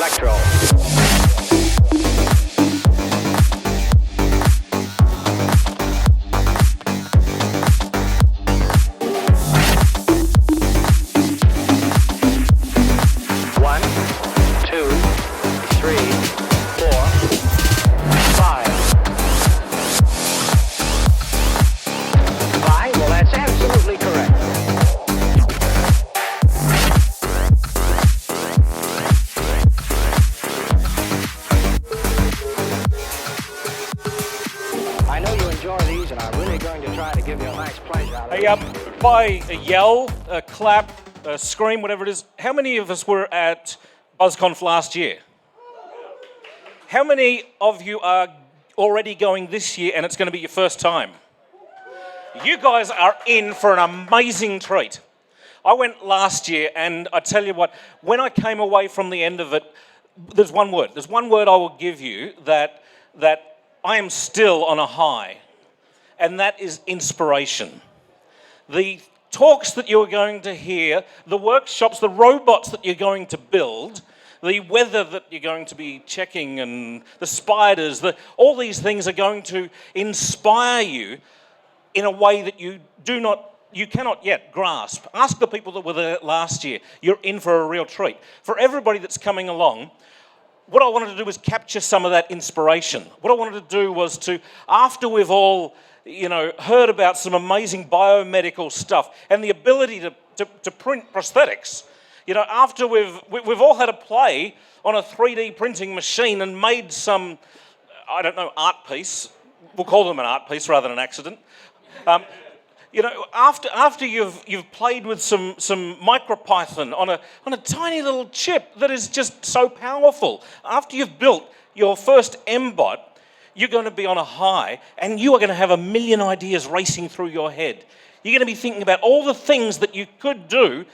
electro. By a yell, a clap, a scream, whatever it is, how many of us were at BuzzConf last year? How many of you are already going this year and it's going to be your first time? You guys are in for an amazing treat. I went last year and I tell you what, when I came away from the end of it, there's one word I will give you that I am still on a high, and that is inspiration. The talks that you're going to hear, the workshops, the robots that you're going to build, the weather that you're going to be checking, and the spiders, all these things are going to inspire you in a way that you cannot yet grasp. Ask the people that were there last year. You're in for a real treat. For everybody that's coming along, what I wanted to do was capture some of that inspiration. What I wanted to do was to, after we've all heard about some amazing biomedical stuff and the ability to print prosthetics. After we've all had a play on a 3D printing machine and made some, art piece. We'll call them an art piece rather than an accident. After you've played with some MicroPython on a tiny little chip that is just so powerful. After you've built your first MBot, you're going to be on a high, and you are going to have a million ideas racing through your head. You're going to be thinking about all the things that you could do,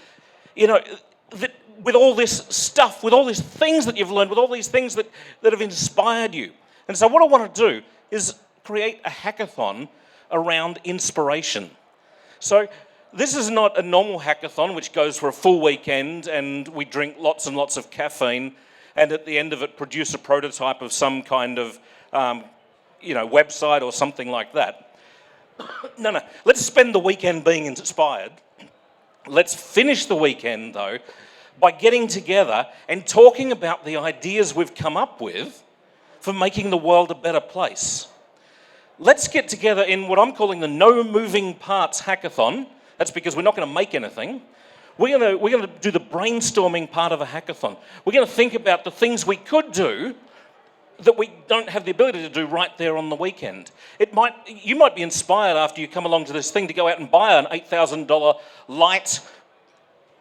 that with all this stuff, with all these things that you've learned, with all these things that have inspired you. And so what I want to do is create a hackathon around inspiration. So this is not a normal hackathon, which goes for a full weekend, and we drink lots and lots of caffeine, and at the end of it produce a prototype of some kind of website or something like that. No. Let's spend the weekend being inspired. Let's finish the weekend, though, by getting together and talking about the ideas we've come up with for making the world a better place. Let's get together in what I'm calling the No Moving Parts Hackathon. That's because we're not going to make anything. We're going to do the brainstorming part of a hackathon. We're going to think about the things we could do that we don't have the ability to do right there on the weekend. You might be inspired after you come along to this thing to go out and buy an $8,000 light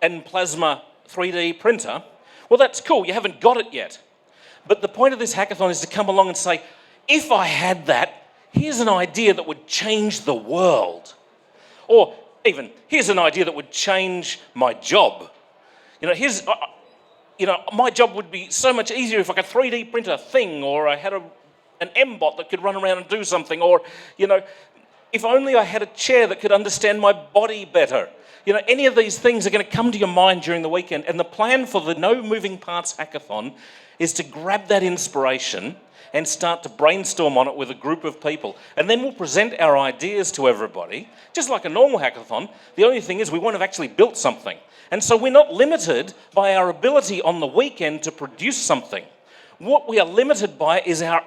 and plasma 3D printer. Well, that's cool. You haven't got it yet. But the point of this hackathon is to come along and say, if I had that, here's an idea that would change the world. Or even, here's an idea that would change my job. My job would be so much easier if I could 3D print a thing, or I had an MBot that could run around and do something, or, if only I had a chair that could understand my body better. Any of these things are going to come to your mind during the weekend, and the plan for the No Moving Parts Hackathon is to grab that inspiration and start to brainstorm on it with a group of people. And then we'll present our ideas to everybody, just like a normal hackathon. The only thing is we won't have actually built something. And so we're not limited by our ability on the weekend to produce something. What we are limited by is our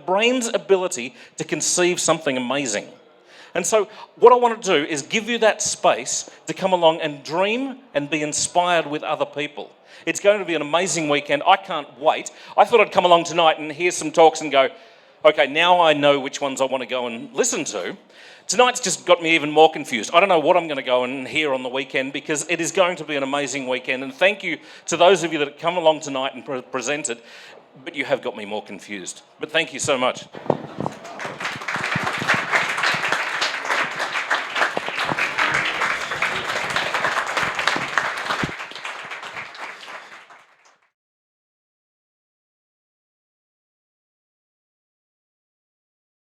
brain's ability to conceive something amazing. And so what I want to do is give you that space to come along and dream and be inspired with other people. It's going to be an amazing weekend. I can't wait. I thought I'd come along tonight and hear some talks and go, okay, now I know which ones I want to go and listen to. Tonight's just got me even more confused. I don't know what I'm going to go and hear on the weekend, because it is going to be an amazing weekend. And thank you to those of you that have come along tonight and presented, but you have got me more confused. But thank you so much.